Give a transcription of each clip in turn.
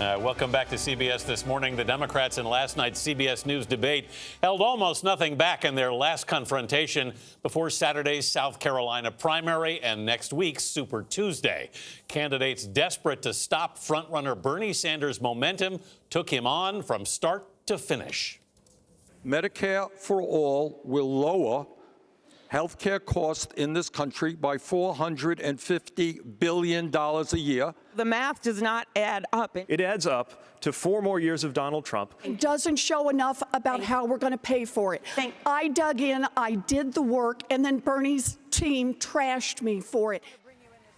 Welcome back to CBS This Morning. The Democrats in last night's CBS News debate held almost nothing back in their last confrontation before Saturday's South Carolina primary and next week's Super Tuesday. Candidates desperate to stop frontrunner Bernie Sanders' momentum took him on from start to finish. Medicare for all will lower health care costs in this country by $450 billion a year. The math does not add up. It adds up to 4 more years of Donald Trump. It doesn't show enough about how we're going to pay for it. I dug in, I did the work, and then Bernie's team trashed me for it.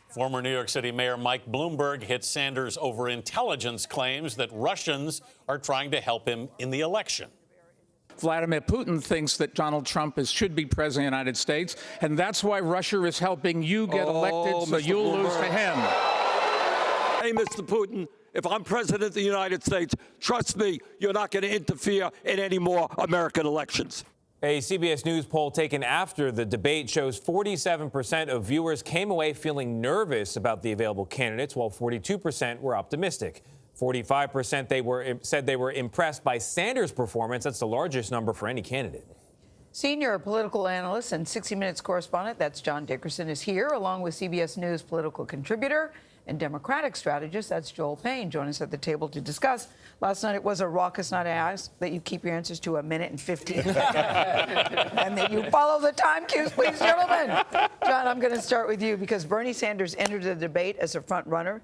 Former New York City Mayor Mike Bloomberg hit Sanders over intelligence claims that Russians are trying to help him in the election. Vladimir Putin thinks that Donald Trump should be president of the United States, and that's why Russia is helping you get elected, so you'll lose to him. Hey, Mr. Putin, if I'm president of the United States, trust me, you're not going to interfere in any more American elections. A CBS News poll taken after the debate shows 47% of viewers came away feeling nervous about the available candidates, while 42% were optimistic. 45% said they were impressed by Sanders' performance. That's the largest number for any candidate. Senior political analyst and 60 Minutes correspondent, that's John Dickerson, is here, along with CBS News political contributor and Democratic strategist, that's Joel Payne. Join us at the table to discuss. Last night it was a raucous night. I asked that you keep your answers to 1 minute and 15. And that you follow the time cues, please, gentlemen. John, I'm going to start with you because Bernie Sanders entered the debate as a front runner.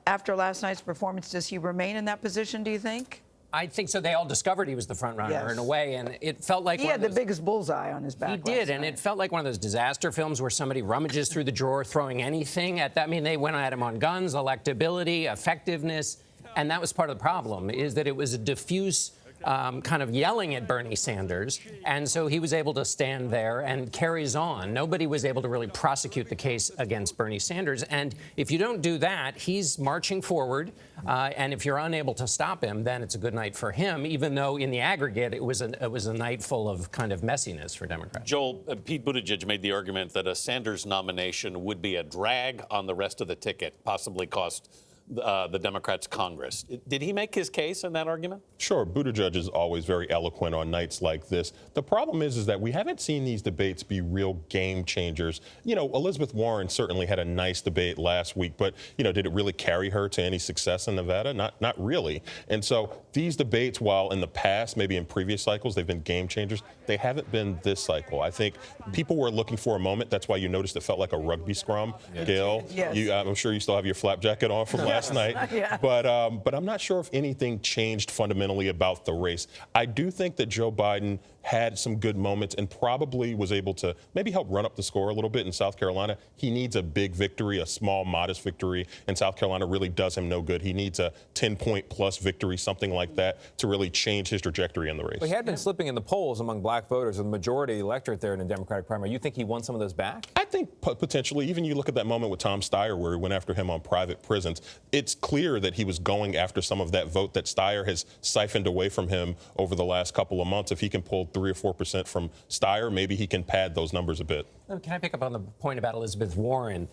After last night's performance, does he remain in that position, do you think? I think so. They all discovered he was the front runner in a way, and it felt like he had the biggest bullseye on his back. He did, and it felt like one of those disaster films where somebody rummages through the drawer throwing anything at that. I mean, they went at him on guns, electability, effectiveness, and that was part of the problem, is that it was a diffuse kind of yelling at Bernie Sanders, and so he was able to stand there and carries on. Nobody was able to really prosecute the case against Bernie Sanders, and if you don't do that, he's marching forward, and if you're unable to stop him, then it's a good night for him, even though in the aggregate it was a night full of kind of messiness for Democrats. Joel, Pete Buttigieg made the argument that a Sanders nomination would be a drag on the rest of the ticket, possibly cost the Democrats Congress. Did he make his case in that argument? Sure. Buttigieg is always very eloquent on nights like this. The problem is that we haven't seen these debates be real game changers. You know, Elizabeth Warren certainly had a nice debate last week, but, you know, did it really carry her to any success in Nevada? Not really. And so these debates, while in the past, maybe in previous cycles, they've been game changers, they haven't been this cycle. I think people were looking for a moment. That's why you noticed it felt like a rugby scrum. Yeah. Gayle, yes. I'm sure you still have your flap jacket on from last night. Yeah. But I'm not sure if anything changed fundamentally about the race. I do think that Joe Biden had some good moments and probably was able to maybe help run up the score a little bit in South Carolina. He needs a big victory, a small, modest victory, and South Carolina really does him no good. He needs a 10-point-plus victory, something like that, to really change his trajectory in the race. Well, he had been slipping in the polls among black voters, the majority of the electorate there in the Democratic primary. You think he won some of those back? I think potentially. Even you look at that moment with Tom Steyer where he went after him on private prisons. It's clear that he was going after some of that vote that Steyer has siphoned away from him over the last couple of months. If he can pull 3 or 4% from Steyer, maybe he can pad those numbers a bit. Can I pick up on the point about Elizabeth Warren?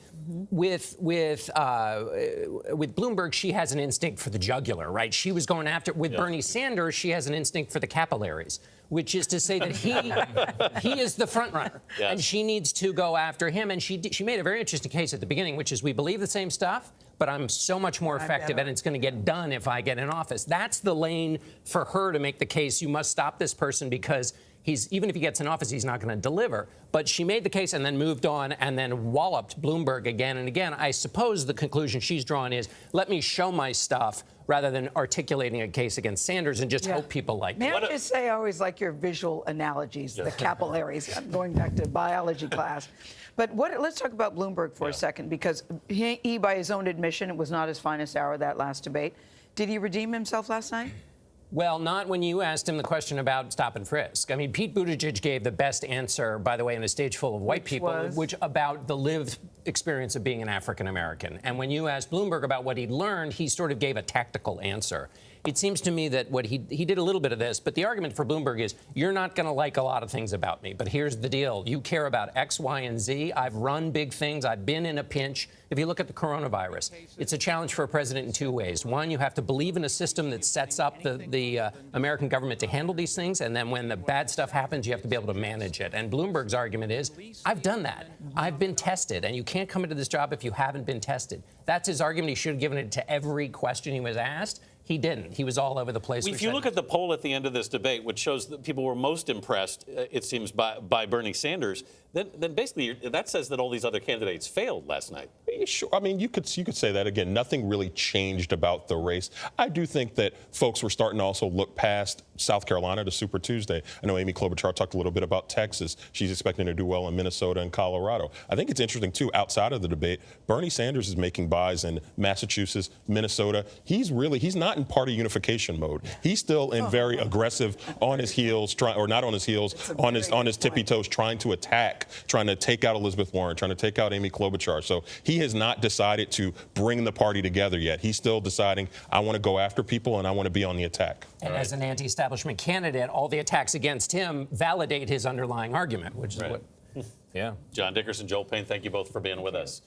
With Bloomberg, she has an instinct for the jugular, right? She was going after, with Bernie Sanders, she has an instinct for the capillaries, which is to say that he is the front runner, and she needs to go after him. And she made a very interesting case at the beginning, which is we believe the same stuff, but I'm so much more effective, and it's going to get done if I get in office. That's the lane for her to make the case. You must stop this person because even if he gets in office, he's not going to deliver. But she made the case and then moved on and then walloped Bloomberg again and again. I suppose the conclusion she's drawn is, let me show my stuff rather than articulating a case against Sanders and just hope people like it. May I just say I always like your visual analogies, the capillaries. I'm going back to biology class. But let's talk about Bloomberg for a second, because he, by his own admission, it was not his finest hour, that last debate. Did he redeem himself last night? Well, not when you asked him the question about stop and frisk. I mean, Pete Buttigieg gave the best answer, by the way, in a stage full of white people, which about the lived experience of being an African American. And when you asked Bloomberg about what he'd learned, he sort of gave a tactical answer. it seems to me that what he did a little bit of this, but the argument for Bloomberg is you're not going to like a lot of things about me, but here's the deal. You care about X, Y, and Z. I've run big things. I've been in a pinch. If you look at the coronavirus, it's a challenge for a president in two ways. One, you have to believe in a system that sets up the American government to handle these things, and then when the bad stuff happens, you have to be able to manage it. And Bloomberg's argument is, I've done that. I've been tested, and you can't come into this job if you haven't been tested. That's his argument. He should have given it to every question he was asked. He didn't. He was all over the place. If you look at the poll at the end of this debate, which shows that people were most impressed, it seems, by Bernie Sanders, then basically that says that all these other candidates failed last night. Sure. I mean, you could say that again. Nothing really changed about the race. I do think that folks were starting to also look past South Carolina to Super Tuesday. I know Amy Klobuchar talked a little bit about Texas. She's expecting to do well in Minnesota and Colorado. I think it's interesting, too, outside of the debate, Bernie Sanders is making buys in Massachusetts, Minnesota. He's not in party unification mode. He's still in very aggressive, on his heels, not on his heels, on his tippy toes, trying to attack, trying to take out Elizabeth Warren, trying to take out Amy Klobuchar. So he has not decided to bring the party together yet. He's still deciding, I want to go after people and I want to be on the attack. And as an anti-establishment candidate, all the attacks against him validate his underlying argument, which is what. Yeah. John Dickerson, Joel Payne, thank you both for being with us.